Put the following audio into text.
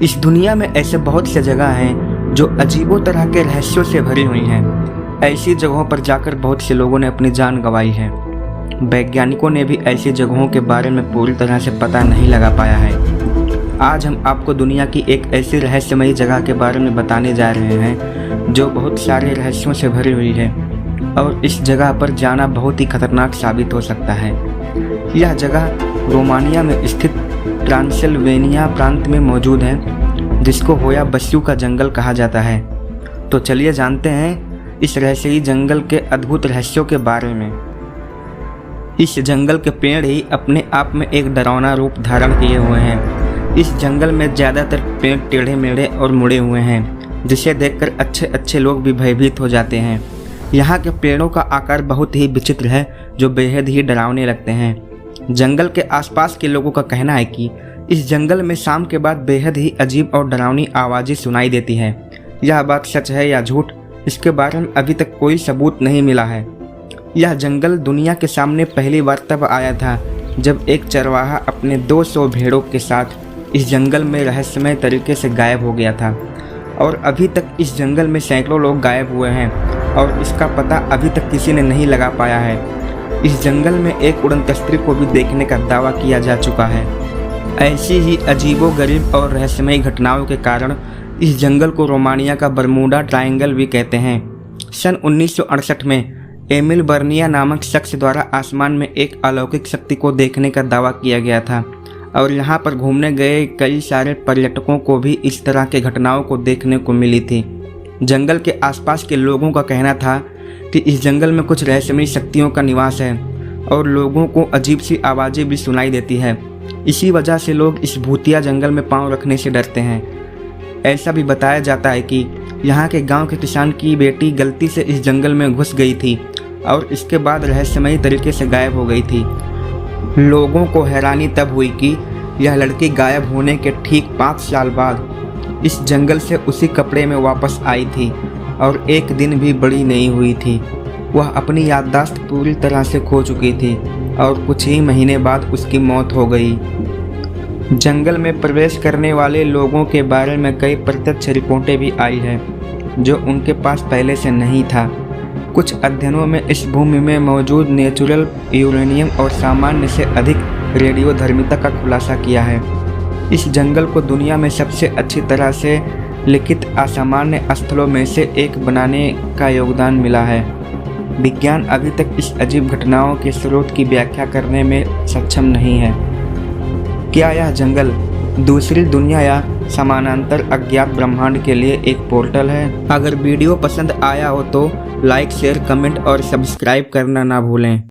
इस दुनिया में ऐसे बहुत से जगह हैं जो अजीबो तरह के रहस्यों से भरी हुई हैं। ऐसी जगहों पर जाकर बहुत से लोगों ने अपनी जान गंवाई है। वैज्ञानिकों ने भी ऐसी जगहों के बारे में पूरी तरह से पता नहीं लगा पाया है। आज हम आपको दुनिया की एक ऐसी रहस्यमयी जगह के बारे में बताने जा रहे हैं जो बहुत सारे रहस्यों से भरी हुई है और इस जगह पर जाना बहुत ही खतरनाक साबित हो सकता है। यह जगह रोमानिया में स्थित ट्रांसिल्वेनिया प्रांत में मौजूद है, जिसको होया बस्यू का जंगल कहा जाता है। तो चलिए जानते हैं इस रहस्यमयी जंगल के अद्भुत रहस्यों के बारे में। इस जंगल के पेड़ ही अपने आप में एक डरावना रूप धारण किए हुए हैं। इस जंगल में ज़्यादातर पेड़ टेढ़े मेढ़े और मुड़े हुए हैं, जिसे देखकर अच्छे लोग भी भयभीत हो जाते हैं। यहाँ के पेड़ों का आकार बहुत ही विचित्र है, जो बेहद ही डरावने लगते हैं। जंगल के आसपास के लोगों का कहना है कि इस जंगल में शाम के बाद बेहद ही अजीब और डरावनी आवाज़ें सुनाई देती हैं। यह बात सच है या झूठ, इसके बारे में अभी तक कोई सबूत नहीं मिला है। यह जंगल दुनिया के सामने पहली बार तब आया था जब एक चरवाहा अपने 200 भेड़ों के साथ इस जंगल में रहस्यमय तरीके से गायब हो गया था। और अभी तक इस जंगल में सैकड़ों लोग गायब हुए हैं और इसका पता अभी तक किसी ने नहीं लगा पाया है। इस जंगल में एक उड़नतस्त्री को भी देखने का दावा किया जा चुका है। ऐसी ही अजीबोगरीब और रहस्यमय घटनाओं के कारण इस जंगल को रोमानिया का बरमूडा ट्रायंगल भी कहते हैं। सन 1968 में एमिल बर्निया नामक शख्स द्वारा आसमान में एक अलौकिक शक्ति को देखने का दावा किया गया था और यहाँ पर घूमने गए कई सारे पर्यटकों को भी इस तरह के घटनाओं को देखने को मिली थी। जंगल के आसपास के लोगों का कहना था कि इस जंगल में कुछ रहस्यमयी शक्तियों का निवास है और लोगों को अजीब सी आवाज़ें भी सुनाई देती है। इसी वजह से लोग इस भूतिया जंगल में पांव रखने से डरते हैं। ऐसा भी बताया जाता है कि यहाँ के गांव के किसान की बेटी गलती से इस जंगल में घुस गई थी और इसके बाद रहस्यमयी तरीके से गायब हो गई थी। लोगों को हैरानी तब हुई कि यह लड़की गायब होने के ठीक 5 साल बाद इस जंगल से उसी कपड़े में वापस आई थी और एक दिन भी बड़ी नहीं हुई थी। वह अपनी याददाश्त पूरी तरह से खो चुकी थी और कुछ ही महीने बाद उसकी मौत हो गई। जंगल में प्रवेश करने वाले लोगों के बारे में कई प्रत्यक्ष रिपोर्टें भी आई हैं जो उनके पास पहले से नहीं था। कुछ अध्ययनों में इस भूमि में मौजूद नेचुरल यूरेनियम और सामान्य से अधिक रेडियोधर्मिता का खुलासा किया है। इस जंगल को दुनिया में सबसे अच्छी तरह से लिखित असामान्य स्थलों में से एक बनाने का योगदान मिला है। विज्ञान अभी तक इस अजीब घटनाओं के स्रोत की व्याख्या करने में सक्षम नहीं है। क्या यह जंगल दूसरी दुनिया या समानांतर अज्ञात ब्रह्मांड के लिए एक पोर्टल है? अगर वीडियो पसंद आया हो तो लाइक, शेयर, कमेंट और सब्सक्राइब करना ना भूलें।